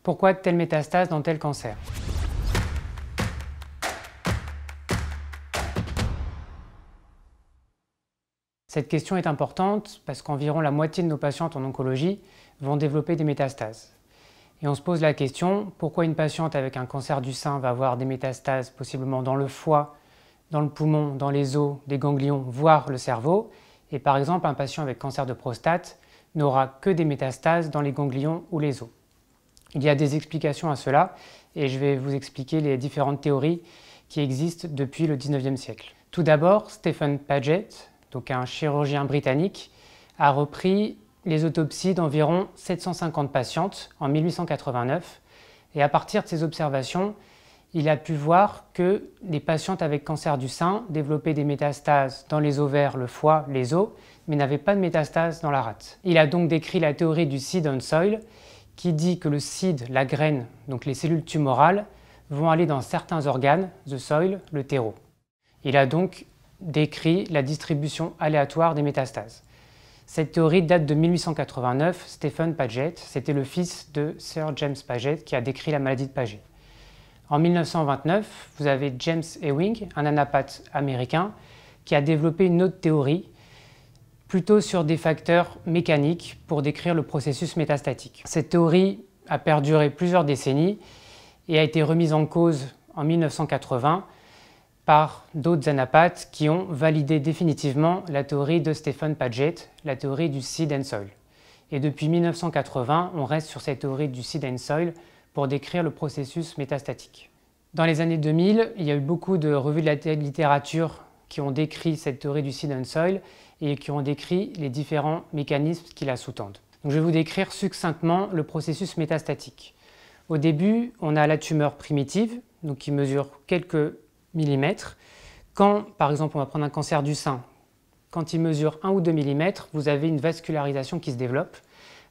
Pourquoi telle métastase dans tel cancer? Cette question est importante parce qu'environ la moitié de nos patientes en oncologie vont développer des métastases. Et on se pose la question, pourquoi une patiente avec un cancer du sein va avoir des métastases possiblement dans le foie, dans le poumon, dans les os, des ganglions, voire le cerveau, et par exemple un patient avec cancer de prostate n'aura que des métastases dans les ganglions ou les os. Il y a des explications à cela et je vais vous expliquer les différentes théories qui existent depuis le 19e siècle. Tout d'abord, Stephen Paget, donc un chirurgien britannique, a repris les autopsies d'environ 750 patientes en 1889 et à partir de ces observations, il a pu voir que les patientes avec cancer du sein développaient des métastases dans les ovaires, le foie, les os, mais n'avaient pas de métastases dans la rate. Il a donc décrit la théorie du seed on soil qui dit que le seed, la graine, donc les cellules tumorales, vont aller dans certains organes, the soil, le terreau. Il a donc décrit la distribution aléatoire des métastases. Cette théorie date de 1889. Stephen Paget, c'était le fils de Sir James Paget qui a décrit la maladie de Paget. En 1929, vous avez James Ewing, un anapathe américain, qui a développé une autre théorie, plutôt sur des facteurs mécaniques pour décrire le processus métastatique. Cette théorie a perduré plusieurs décennies et a été remise en cause en 1980 par d'autres anapathes qui ont validé définitivement la théorie de Stephen Paget, la théorie du seed and soil. Et depuis 1980, on reste sur cette théorie du seed and soil pour décrire le processus métastatique. Dans les années 2000, il y a eu beaucoup de revues de la littérature qui ont décrit cette théorie du seed and soil et qui ont décrit les différents mécanismes qui la sous-tendent. Donc, je vais vous décrire succinctement le processus métastatique. Au début, on a la tumeur primitive, donc qui mesure quelques millimètres. Quand, par exemple, on va prendre un cancer du sein, quand il mesure 1 ou 2 mm, vous avez une vascularisation qui se développe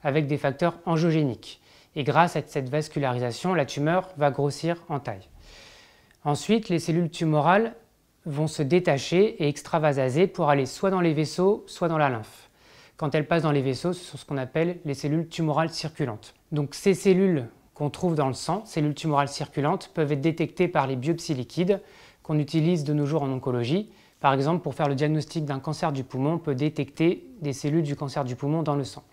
avec des facteurs angiogéniques. Et grâce à cette vascularisation, la tumeur va grossir en taille. Ensuite, les cellules tumorales vont se détacher et extravasaser pour aller soit dans les vaisseaux, soit dans la lymphe. Quand elles passent dans les vaisseaux, ce sont ce qu'on appelle les cellules tumorales circulantes. Donc ces cellules qu'on trouve dans le sang, cellules tumorales circulantes, peuvent être détectées par les biopsies liquides qu'on utilise de nos jours en oncologie. Par exemple, pour faire le diagnostic d'un cancer du poumon, on peut détecter des cellules du cancer du poumon dans le sang.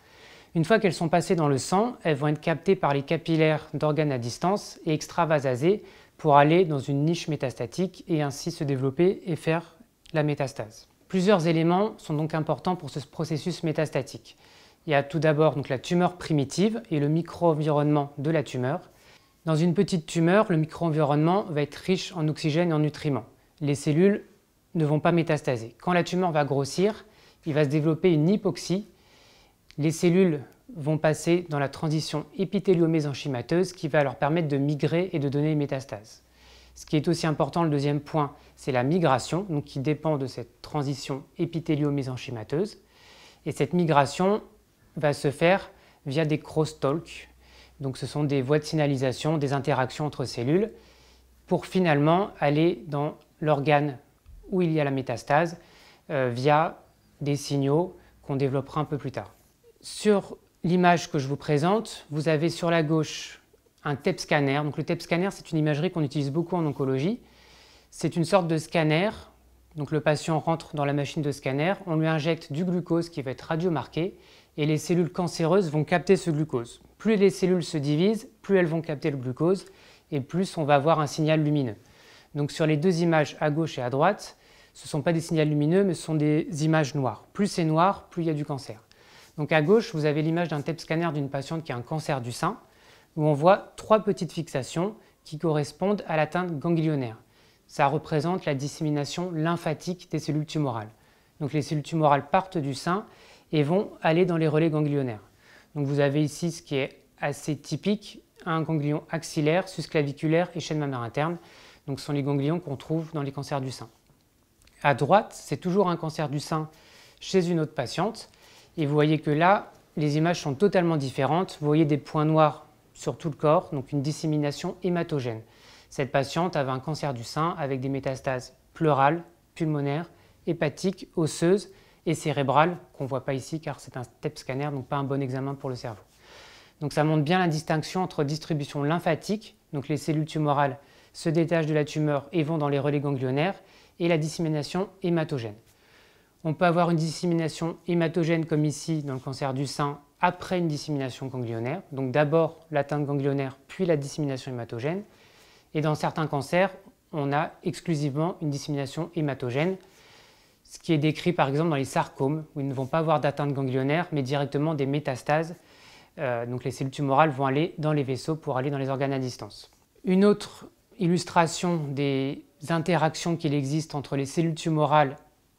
Une fois qu'elles sont passées dans le sang, elles vont être captées par les capillaires d'organes à distance et extravasées pour aller dans une niche métastatique et ainsi se développer et faire la métastase. Plusieurs éléments sont donc importants pour ce processus métastatique. Il y a tout d'abord la tumeur primitive et le micro-environnement de la tumeur. Dans une petite tumeur, le micro-environnement va être riche en oxygène et en nutriments. Les cellules ne vont pas métastaser. Quand la tumeur va grossir, il va se développer une hypoxie. Les cellules vont passer dans la transition épithélio-mésenchymateuse qui va leur permettre de migrer et de donner une métastase. Ce qui est aussi important, le deuxième point, c'est la migration, donc qui dépend de cette transition épithélio-mésenchymateuse. Et cette migration va se faire via des crosstalks. Donc ce sont des voies de signalisation, des interactions entre cellules, pour finalement aller dans l'organe où il y a la métastase via des signaux qu'on développera un peu plus tard. Sur l'image que je vous présente, vous avez sur la gauche un TEP scanner. Donc le TEP scanner, c'est une imagerie qu'on utilise beaucoup en oncologie. C'est une sorte de scanner. Donc le patient rentre dans la machine de scanner, on lui injecte du glucose qui va être radiomarqué et les cellules cancéreuses vont capter ce glucose. Plus les cellules se divisent, plus elles vont capter le glucose et plus on va avoir un signal lumineux. Donc sur les deux images à gauche et à droite, ce ne sont pas des signaux lumineux mais ce sont des images noires. Plus c'est noir, plus il y a du cancer. Donc à gauche, vous avez l'image d'un TEP scanner d'une patiente qui a un cancer du sein où on voit 3 petites fixations qui correspondent à l'atteinte ganglionnaire. Ça représente la dissémination lymphatique des cellules tumorales. Donc les cellules tumorales partent du sein et vont aller dans les relais ganglionnaires. Donc vous avez ici ce qui est assez typique, un ganglion axillaire, susclaviculaire et chaîne mammaire interne. Donc ce sont les ganglions qu'on trouve dans les cancers du sein. À droite, c'est toujours un cancer du sein chez une autre patiente. Et vous voyez que là, les images sont totalement différentes. Vous voyez des points noirs sur tout le corps, donc une dissémination hématogène. Cette patiente avait un cancer du sein avec des métastases pleurales, pulmonaires, hépatiques, osseuses et cérébrales, qu'on ne voit pas ici car c'est un TEP scanner, donc pas un bon examen pour le cerveau. Donc ça montre bien la distinction entre distribution lymphatique, donc les cellules tumorales se détachent de la tumeur et vont dans les relais ganglionnaires, et la dissémination hématogène. On peut avoir une dissémination hématogène comme ici dans le cancer du sein après une dissémination ganglionnaire, donc d'abord l'atteinte ganglionnaire puis la dissémination hématogène, et dans certains cancers, on a exclusivement une dissémination hématogène, ce qui est décrit par exemple dans les sarcomes, où ils ne vont pas avoir d'atteinte ganglionnaire, mais directement des métastases. Donc les cellules tumorales vont aller dans les vaisseaux pour aller dans les organes à distance. Une autre illustration des interactions qu'il existe entre les cellules tumorales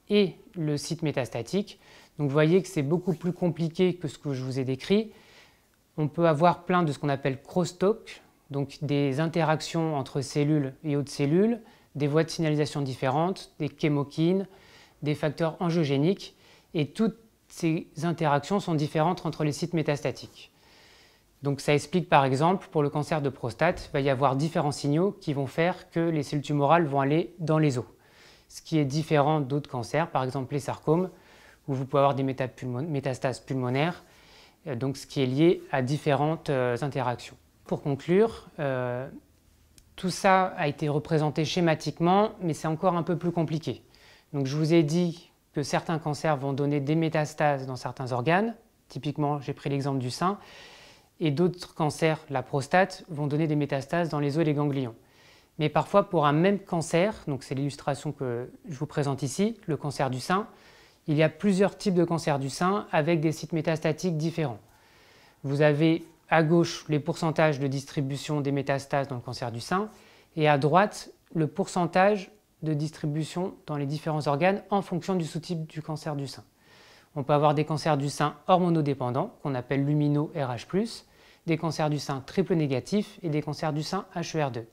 et le site métastatique. Donc vous voyez que c'est beaucoup plus compliqué que ce que je vous ai décrit. On peut avoir plein de ce qu'on appelle crosstalk, donc des interactions entre cellules et autres cellules, des voies de signalisation différentes, des chémokines, des facteurs angiogéniques, et toutes ces interactions sont différentes entre les sites métastatiques. Donc ça explique par exemple, pour le cancer de prostate, il va y avoir différents signaux qui vont faire que les cellules tumorales vont aller dans les os. Ce qui est différent d'autres cancers, par exemple les sarcomes, où vous pouvez avoir des métastases pulmonaires, donc ce qui est lié à différentes interactions. Pour conclure, tout ça a été représenté schématiquement, mais c'est encore un peu plus compliqué. Donc je vous ai dit que certains cancers vont donner des métastases dans certains organes, typiquement j'ai pris l'exemple du sein, et d'autres cancers, la prostate, vont donner des métastases dans les os et les ganglions. Mais parfois pour un même cancer, donc c'est l'illustration que je vous présente ici, le cancer du sein, il y a plusieurs types de cancers du sein avec des sites métastatiques différents. Vous avez à gauche les pourcentages de distribution des métastases dans le cancer du sein et à droite le pourcentage de distribution dans les différents organes en fonction du sous-type du cancer du sein. On peut avoir des cancers du sein hormonodépendants, qu'on appelle lumino-RH+, des cancers du sein triple négatifs et des cancers du sein HER2.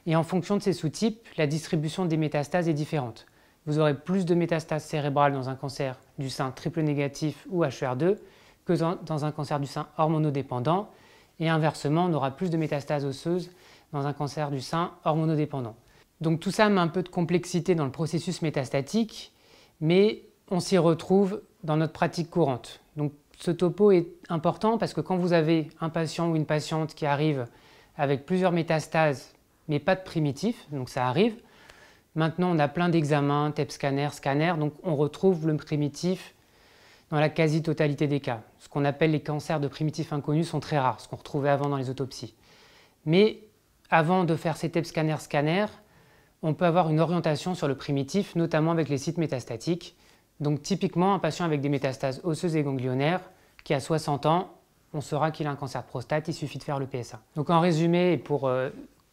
Et en fonction de ces sous-types, la distribution des métastases est différente. Vous aurez plus de métastases cérébrales dans un cancer du sein triple négatif ou HER2 que dans un cancer du sein hormonodépendant, et inversement, on aura plus de métastases osseuses dans un cancer du sein hormonodépendant. Donc tout ça met un peu de complexité dans le processus métastatique, mais on s'y retrouve dans notre pratique courante. Donc ce topo est important parce que quand vous avez un patient ou une patiente qui arrive avec plusieurs métastases, mais pas de primitif, donc ça arrive. Maintenant, on a plein d'examens, TEP scanner, scanner, donc on retrouve le primitif dans la quasi-totalité des cas. Ce qu'on appelle les cancers de primitifs inconnus sont très rares, ce qu'on retrouvait avant dans les autopsies. Mais avant de faire ces TEP scanner, scanner, on peut avoir une orientation sur le primitif, notamment avec les sites métastatiques. Donc typiquement, un patient avec des métastases osseuses et ganglionnaires qui a 60 ans, on saura qu'il a un cancer de prostate, il suffit de faire le PSA. Donc en résumé, et pour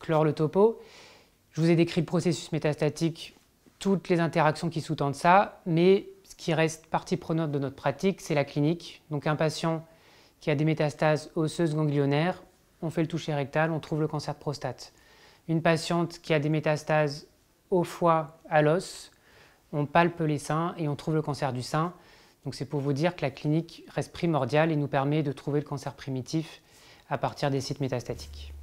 clore le topo, je vous ai décrit le processus métastatique, toutes les interactions qui sous-tendent ça, mais ce qui reste partie prenante de notre pratique, c'est la clinique. Donc un patient qui a des métastases osseuses ganglionnaires, on fait le toucher rectal, on trouve le cancer de prostate. Une patiente qui a des métastases au foie, à l'os, on palpe les seins et on trouve le cancer du sein. Donc c'est pour vous dire que la clinique reste primordiale et nous permet de trouver le cancer primitif à partir des sites métastatiques.